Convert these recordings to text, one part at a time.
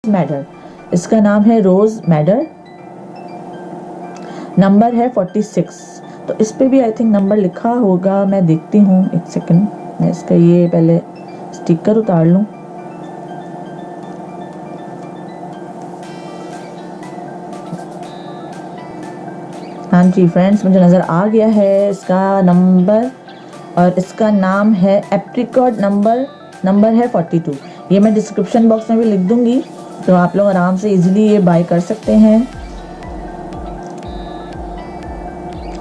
मैडर, इसका नाम है रोज मैडर, नंबर है 46। तो इस पे भी आई थिंक नंबर लिखा होगा, मैं देखती हूँ, एक सेकंड, मैं इसका ये पहले स्टिकर उतार लूँ। हाँ जी फ्रेंड्स, मुझे नज़र आ गया है इसका नंबर, और इसका नाम है एप्रिकॉट, नंबर है 42। ये मैं डिस्क्रिप्शन बॉक्स में भी लिख दूंगी, तो आप लोग आराम से इजीली ये बाय कर सकते हैं।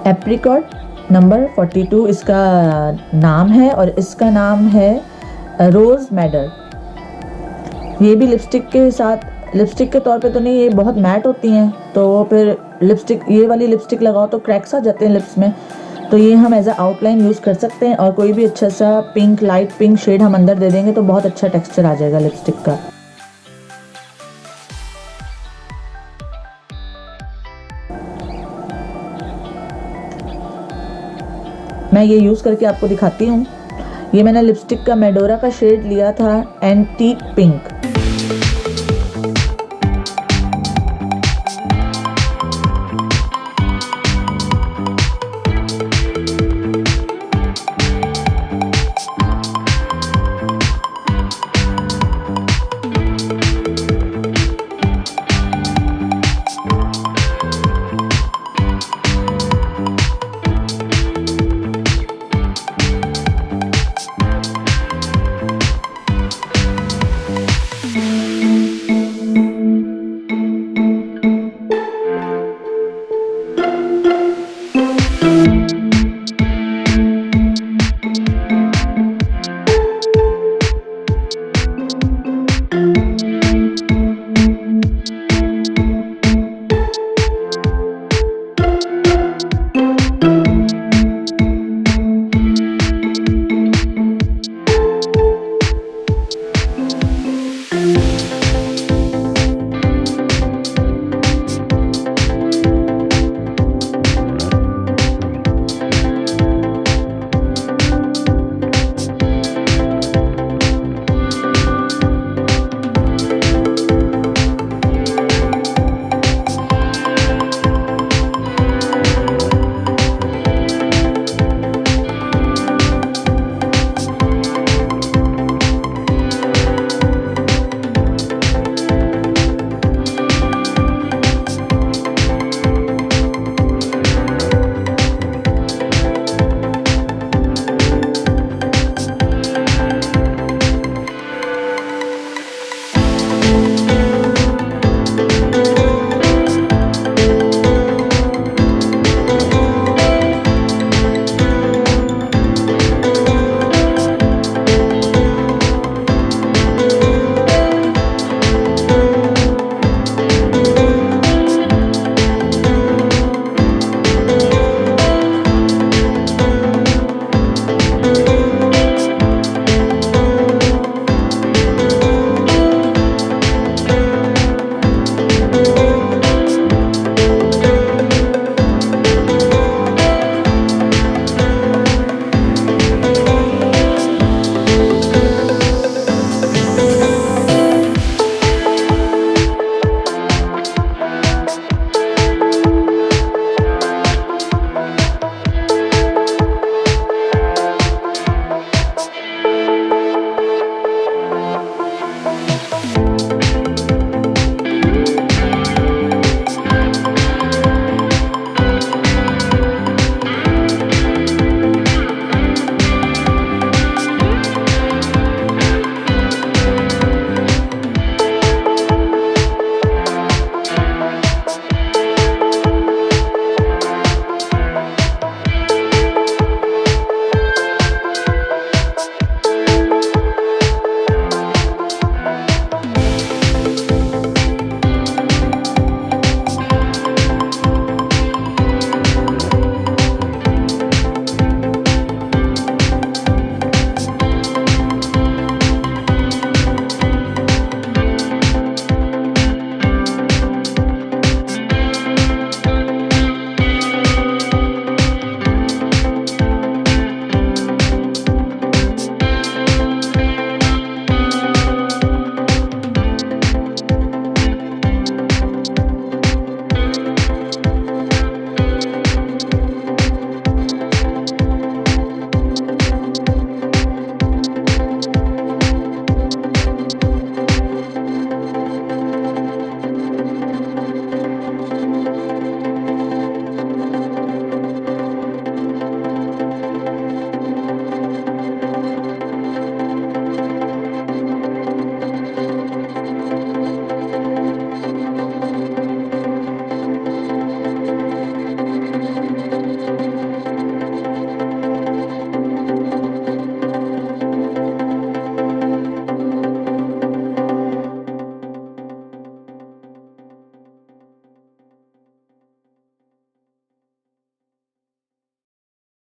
एप्रिकॉट नंबर 42 इसका नाम है, और इसका नाम है रोज़ मैडर। ये भी लिपस्टिक के साथ, लिपस्टिक के तौर पे तो नहीं, ये बहुत मैट होती हैं, तो फिर लिपस्टिक, ये वाली लिपस्टिक लगाओ तो क्रैक्स आ जाते हैं लिप्स में, तो ये हम एज अ आउटलाइन यूज़ कर सकते हैं। और कोई भी अच्छा सा पिंक, लाइट पिंक शेड हम अंदर दे देंगे तो बहुत अच्छा टेक्सचर आ जाएगा लिपस्टिक का। मैं ये यूज़ करके आपको दिखाती हूँ। ये मैंने लिपस्टिक का मेडोरा का शेड लिया था, एंटीक पिंक।